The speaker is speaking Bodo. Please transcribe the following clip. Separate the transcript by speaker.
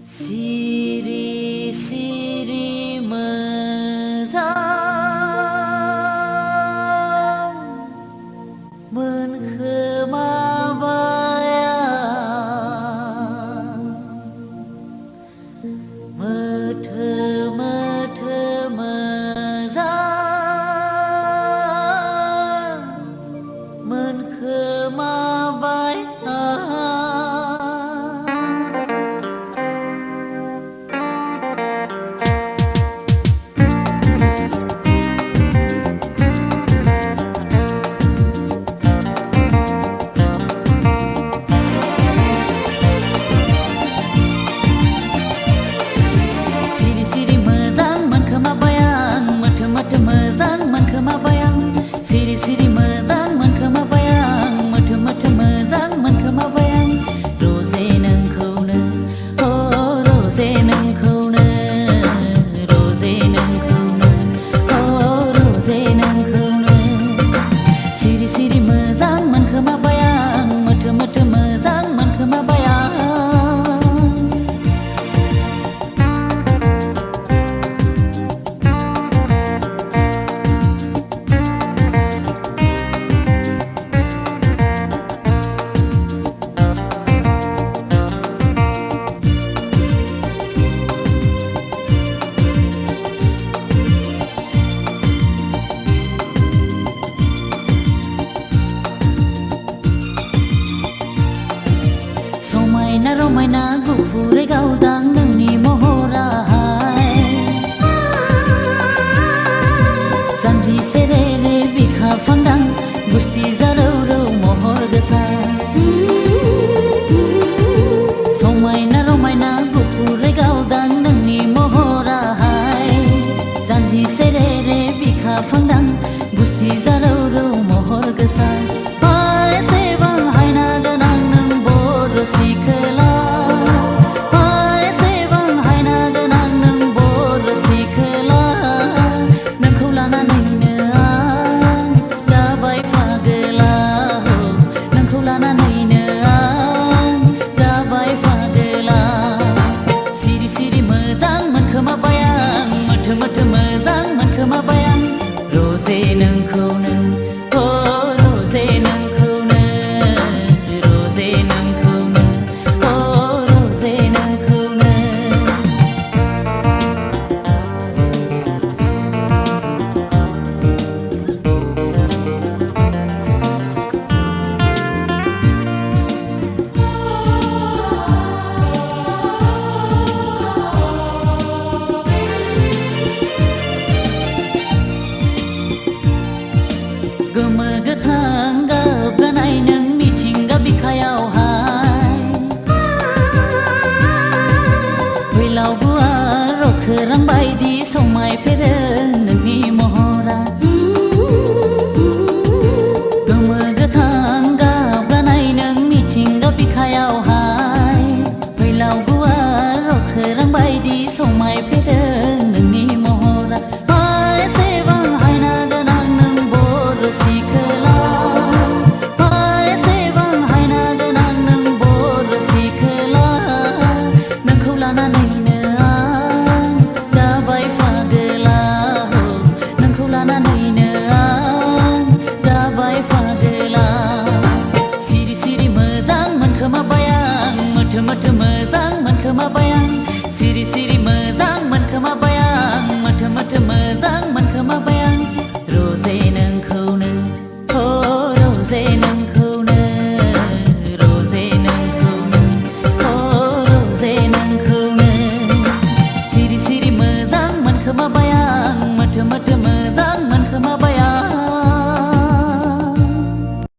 Speaker 1: Siri siri moजां मोनखोमाबाय मोथो मोथो मोजां मोनखोमाबाय Siri siri मोजां मोनखोमाबाय आं मोथो मोथो मोजां मोनखोमाबाय आं रोजे नोंखौनो अ रोजे नोंखौनो रोजे नोंखौनो अ रोजे नोंखौनो सिरि सिरि मोजां मोनखोमाबाय आं मोथो मोथो मोजां मोनखोमाबाय आं समायना रमायना गुफुरै गावदां नोंनि महराहाय जानजि सेरेरे बिखा फांदां गुस्थि जारौ रौ महर गोसा समायना रमायना गुफुरै गावदां नोंनि महराहाय जानजि सेरेरे बिखा फांदां गुस्थि जारौ रौ महर गोसा एसेबां हायना गोनां सिखोला एसेबां हायना गोनां नों बर' सिखोला नोंखौ लानानैनो आं जाबाय फागोला नोंखौ लानानैनो आं जाबाय फागोला सिरि सिरि मोजां मोनखोमाबाय आं मोथो मोथो मोजां मोनखोमाबाय आं रोजे नोंखौनो अ रोजे नोंखौनो रोजे नोंखौनो गोमो गोथां गाबगानाय नों मिथिंगा बिखायावहाय फैलाव गुवार रखोरां बायदि समायफेरो नोंनि महरा गोमो गोथां गाबगानाय नों मिथिंगा बिखायावहाय फैलाव गुवार रखोरां बायदि समायफेरो नोंनि महरा एसेबां हायना गोनां नों बर' सिखोला एसेबां हायना गोनां नों बर' सिखोला नोंखौ लानानैनो आं जाबाय फागोला नोंखौ लानानैनो आं जाबाय फागोला सिरि सिरि मोजां मोनखोमाबाय आं मोथो मोथो मोजां मोनखोमाबाय आं सिरि सिरि मोजां मोनखोमाबाय आं मोथो मोथो मोजां मोनखोमाबाय आं